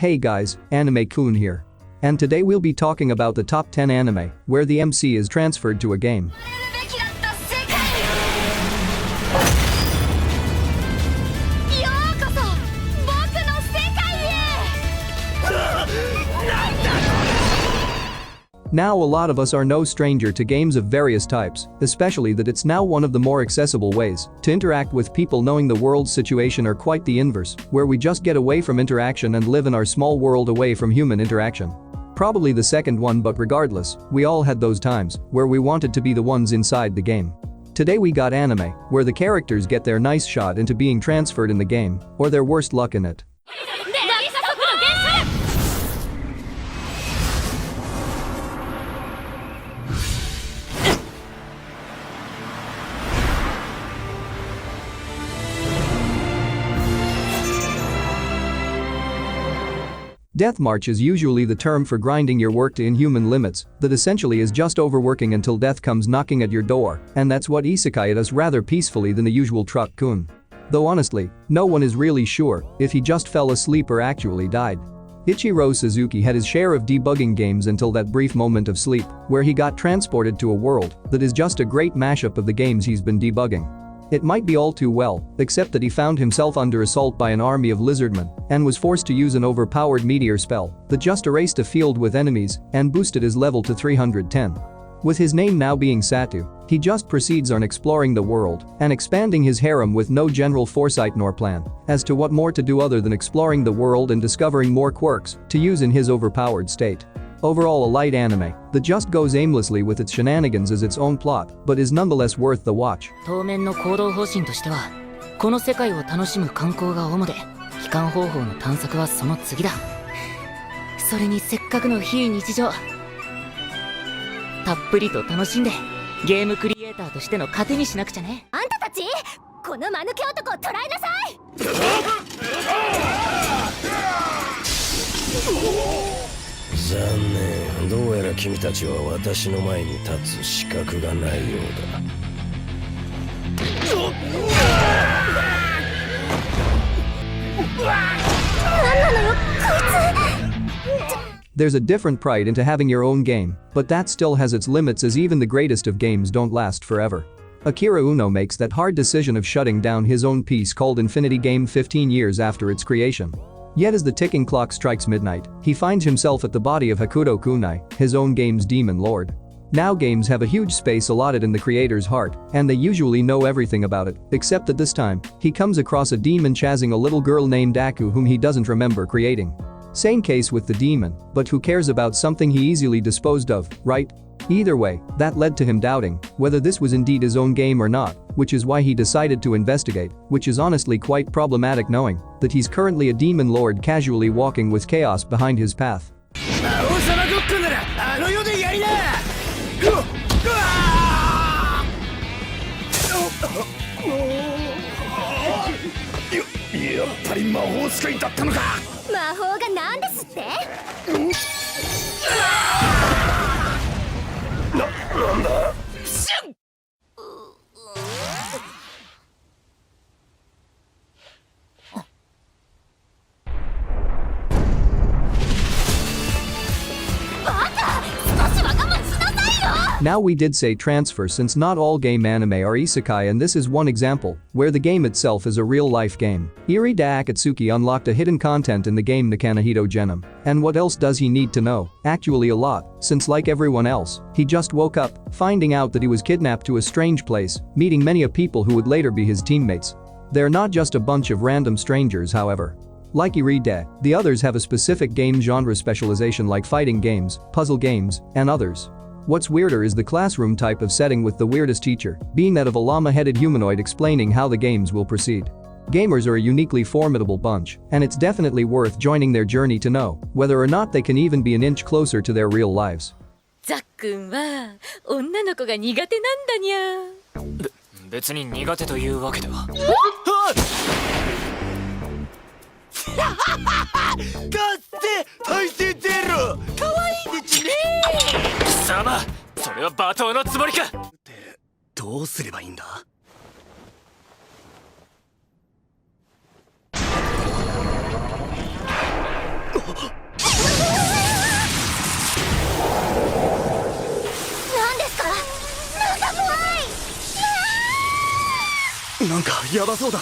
Hey guys, Anime-kun here. And today we'll be talking about the top 10 anime where the MC is transferred to a game. Now a lot of us are no stranger to games of various types, especially that it's now one of the more accessible ways to interact with people, knowing the world's situation are quite the inverse, where we just get away from interaction and live in our small world away from human interaction. Probably the second one, but regardless, we all had those times where we wanted to be the ones inside the game. Today we got anime where the characters get their nice shot into being transferred in the game, or their worst luck in it. Death March is usually the term for grinding your work to inhuman limits that essentially is just overworking until death comes knocking at your door, and that's what Isekai does rather peacefully than the usual truck-kun. Though honestly, no one is really sure if he just fell asleep or actually died. Ichiro Suzuki had his share of debugging games until that brief moment of sleep where he got transported to a world that is just a great mashup of the games he's been debugging. It might be all too well, except that he found himself under assault by an army of lizardmen and was forced to use an overpowered meteor spell that just erased a field with enemies and boosted his level to 310. With his name now being Satu, he just proceeds on exploring the world and expanding his harem with no general foresight nor plan as to what more to do other than exploring the world and discovering more quirks to use in his overpowered state. Overall, a light anime that just goes aimlessly with its shenanigans as its own plot, but is nonetheless worth the watch. 当面の行動方針としては、この世界を楽しむ観光が主で、帰還方法の探索はその次だ。それにせっかくの非日常、たっぷりと楽しんで、ゲームクリエイターとしての糧にしなくちゃね。あんたたち、この間抜け男を捕らえなさい。残念、どうやら君たちは私の前に立つ資格がないようだ。なんなのよ、こいつ。 There's a different pride into having your own game, but that still has its limits, as even the greatest of games don't last forever. Akira Uno makes that hard decision of shutting down his own piece called Infinity Game 15 years after its creation. Yet as the ticking clock strikes midnight, he finds himself at the body of Hakuto Kunai, his own game's demon lord. Now games have a huge space allotted in the creator's heart, and they usually know everything about it, except that this time, he comes across a demon chasing a little girl named Aku whom he doesn't remember creating. Same case with the demon, but who cares about something he easily disposed of, right? Either way, that led to him doubting whether this was indeed his own game or not, which is why he decided to investigate, which is honestly quite problematic knowing that he's currently a demon lord casually walking with chaos behind his path. Now we did say transfer, since not all game anime are isekai, and this is one example where the game itself is a real-life game. Irida Akatsuki unlocked a hidden content in the game Nakanahito Genom. And what else does he need to know? Actually a lot, since like everyone else, he just woke up, finding out that he was kidnapped to a strange place, meeting many of people who would later be his teammates. They're not just a bunch of random strangers, however. Like Irida, the others have a specific game genre specialization like fighting games, puzzle games, and others. What's weirder is the classroom type of setting, with the weirdest teacher being that of a llama-headed humanoid explaining how the games will proceed. Gamers are a uniquely formidable bunch, and it's definitely worth joining their journey to know whether or not they can even be an inch closer to their real lives. ザックンは女の子が苦手なんだにゃ。別に苦手というわけでは。ガッセ大勢ゼロ。可愛いですね。貴様、それは罵倒のつもりか。ってどうすればいいんだ。なんかヤバそうだ。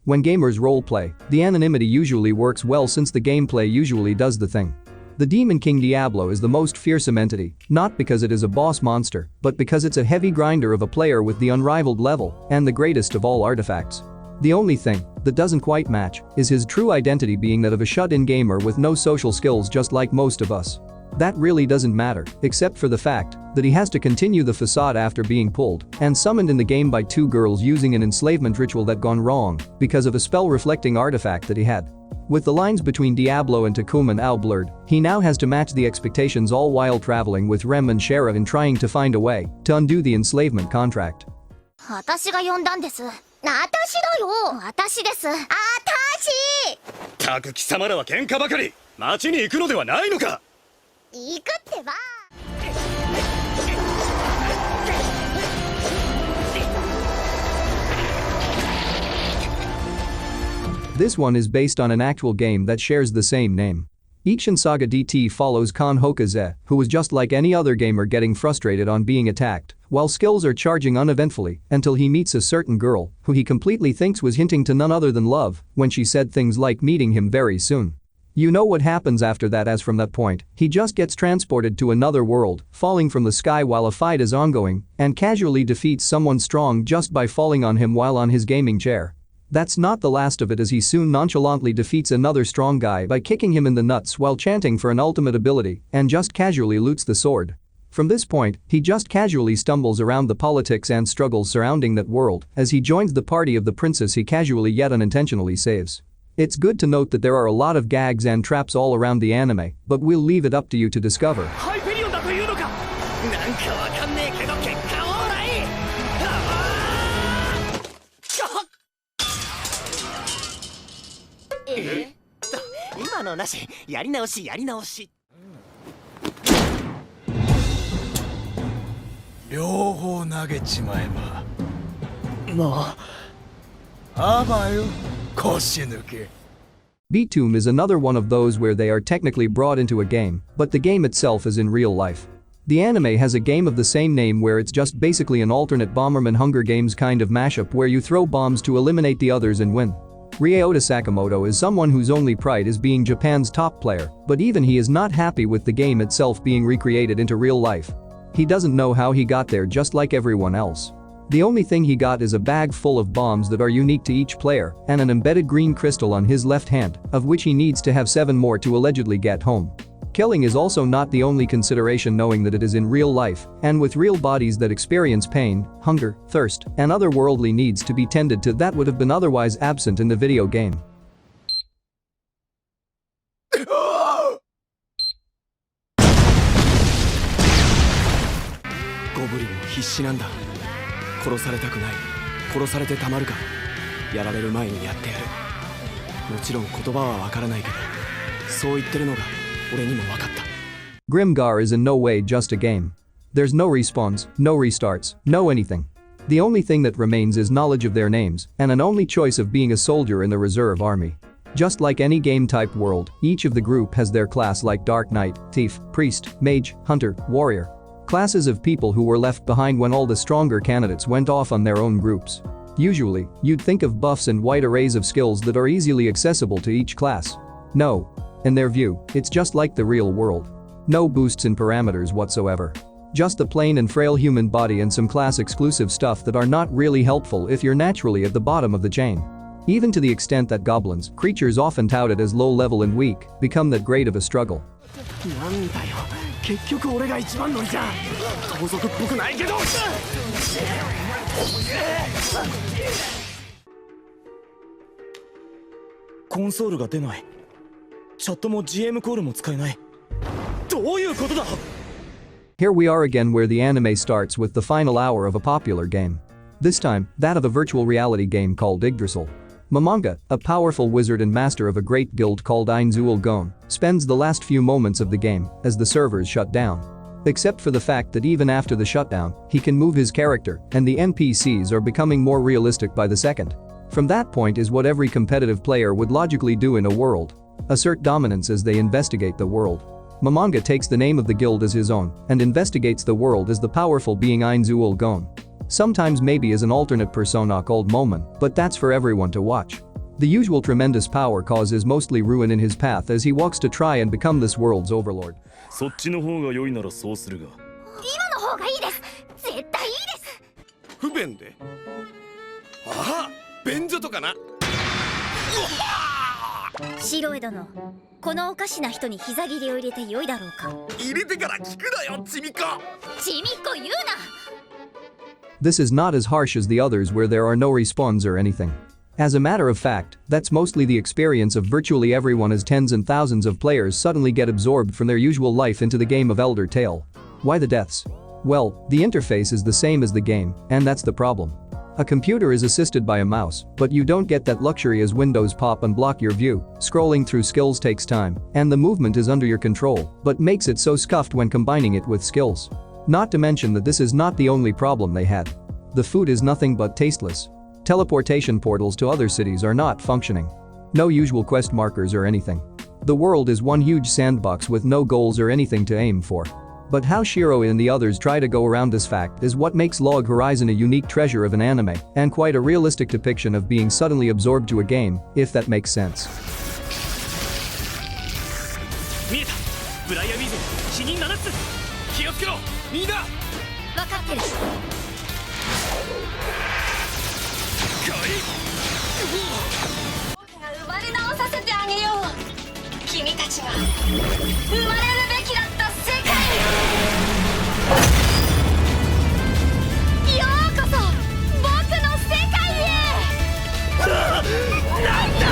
When gamers roleplay, the anonymity usually works well since the gameplay usually does the thing. The Demon King Diablo is the most fearsome entity, not because it is a boss monster, but because it's a heavy grinder of a player with the unrivaled level and the greatest of all artifacts. The only thing that doesn't quite match is his true identity being that of a shut-in gamer with no social skills just like most of us. That really doesn't matter, except for the fact that he has to continue the facade after being pulled and summoned in the game by two girls using an enslavement ritual that gone wrong because of a spell-reflecting artifact that he had. With the lines between Diablo and Takuman all blurred, he now has to match the expectations all while traveling with Rem and Shara and trying to find a way to undo the enslavement contract. 私が呼んだんです。私だよ。私です。私。たく貴様らは喧嘩ばかり。町に行くのではないのか。行くってば。 This one is based on an actual game that shares the same name. Ikshin Saga DT follows Kan Hokaze, who was just like any other gamer getting frustrated on being attacked, while skills are charging uneventfully until he meets a certain girl who he completely thinks was hinting to none other than love when she said things like meeting him very soon. You know what happens after that, as from that point, he just gets transported to another world, falling from the sky while a fight is ongoing, and casually defeats someone strong just by falling on him while on his gaming chair. That's not the last of it, as he soon nonchalantly defeats another strong guy by kicking him in the nuts while chanting for an ultimate ability and just casually loots the sword. From this point, he just casually stumbles around the politics and struggles surrounding that world as he joins the party of the princess he casually yet unintentionally saves. It's good to note that there are a lot of gags and traps all around the anime, but we'll leave it up to you to discover. ハイペリオンだというのか。なんかわかんねえけど結果オーライ。今のなし、やり直しやり直し。両方投げちまえば。もう。あばよ、腰抜け。 B-Tomb is another one of those where they are technically brought into a game, but the game itself is in real life. The anime has a game of the same name where it's just basically an alternate Bomberman Hunger Games kind of mashup where you throw bombs to eliminate the others and win. Ryota Sakamoto is someone whose only pride is being Japan's top player, but even he is not happy with the game itself being recreated into real life. He doesn't know how he got there, just like everyone else. The only thing he got is a bag full of bombs that are unique to each player and an embedded green crystal on his left hand, of which he needs to have 7 more to allegedly get home. Killing is also not the only consideration, knowing that it is in real life and with real bodies that experience pain, hunger, thirst, and other worldly needs to be tended to that would have been otherwise absent in the video game. ゴブリンも必死なんだ。殺されたくない。殺されてたまるか。やられる前にやってやる。もちろん言葉はわからないけど、そう言ってるのが俺にもわかった。Grimgar is in no way just a game. There's no respawns, no restarts, no anything. The only thing that remains is knowledge of their names and an only choice of being a soldier in the reserve army. Just like any game-type world, each of the group has their class, like Dark Knight, Thief, Priest, Mage, Hunter, Warrior. Classes of people who were left behind when all the stronger candidates went off on their own groups. Usually, you'd think of buffs and wide arrays of skills that are easily accessible to each class. No. In their view, it's just like the real world. No boosts in parameters whatsoever. Just the plain and frail human body and some class-exclusive stuff that are not really helpful if you're naturally at the bottom of the chain. Even to the extent that goblins, creatures often touted as low-level and weak, become that great of a struggle. なんだよ、結局俺が一番乗りじゃん。盗賊っぽくないけど。コンソールが出ない。チャットも GM コールも使えない。どういうことだ? Here we are again, where the anime starts with the final hour of a popular game. This time, that of a virtual reality game called Yggdrasil. Momonga, a powerful wizard and master of a great guild called Ainzul Gon, spends the last few moments of the game as the servers shut down. Except for the fact that even after the shutdown, he can move his character and the NPCs are becoming more realistic by the second. From that point is what every competitive player would logically do in a world. Assert dominance as they investigate the world. Momonga takes the name of the guild as his own and investigates the world as the powerful being Ainzul Gon. Sometimes maybe as an alternate persona called Moment, but that's for everyone to watch. The usual tremendous power causes mostly ruin in his path as he walks to try and become this world's overlord. そっちの方が良いならそうするが。今の方がいいです。絶対いいです。不便で。ああ、便所とかな。シロエ殿、このおかしな人に膝切りを入れて良いだろうか。入れてから聞くなよ、ちみこ。ちみっこ言うな。This is not as harsh as the others where there are no respawns or anything. As a matter of fact, that's mostly the experience of virtually everyone as tens and thousands of players suddenly get absorbed from their usual life into the game of Elder Tale. Why the deaths? Well, the interface is the same as the game, and that's the problem. A computer is assisted by a mouse, but you don't get that luxury as windows pop and block your view, scrolling through skills takes time, and the movement is under your control, but makes it so scuffed when combining it with skills. Not to mention that this is not the only problem they had. The food is nothing but tasteless. Teleportation portals to other cities are not functioning. No usual quest markers or anything. The world is one huge sandbox with no goals or anything to aim for. But how Shiro and the others try to go around this fact is what makes Log Horizon a unique treasure of an anime, and quite a realistic depiction of being suddenly absorbed to a game, if that makes sense. 見えた。ブライアウィズ死人7つ。気をつけろ。みんな。分かってる。生まれ直させてあげよう。君たちが生まれるべきだった世界に。ようこそ僕の世界へ。なんだ。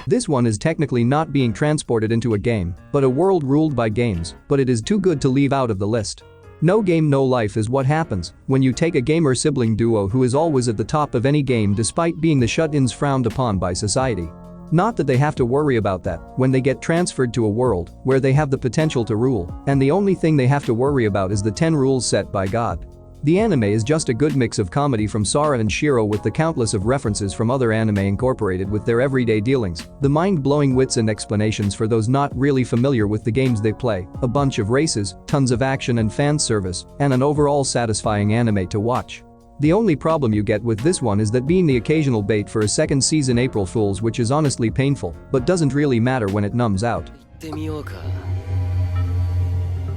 This one is technically not being transported into a game, but a world ruled by games, but it is too good to leave out of the list. No game no life is what happens when you take a gamer sibling duo who is always at the top of any game despite being the shut-ins frowned upon by society. Not that they have to worry about that when they get transferred to a world where they have the potential to rule, and the only thing they have to worry about is the 10 rules set by God. The anime is just a good mix of comedy from Sara and Shiro with the countless of references from other anime incorporated with their everyday dealings, the mind-blowing wits and explanations for those not really familiar with the games they play, a bunch of races, tons of action and fan service, and an overall satisfying anime to watch. The only problem you get with this one is that being the occasional bait for a second season April Fools, which is honestly painful, but doesn't really matter when it numbs out.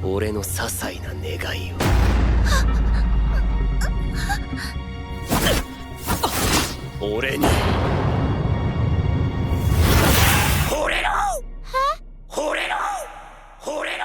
俺の些細な願いを。俺に惚れろ。惚れろ。惚れろ。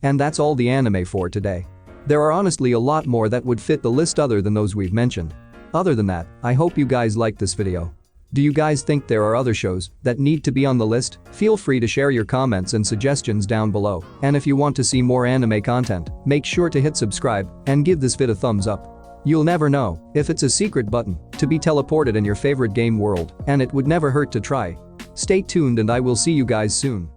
And that's all the anime for today. There are honestly a lot more that would fit the list other than those we've mentioned. Other than that, I hope you guys liked this video. Do you guys think there are other shows that need to be on the list? Feel free to share your comments and suggestions down below. And if you want to see more anime content, make sure to hit subscribe and give this vid a thumbs up. You'll never know if it's a secret button to be teleported in your favorite game world, and it would never hurt to try. Stay tuned and I will see you guys soon.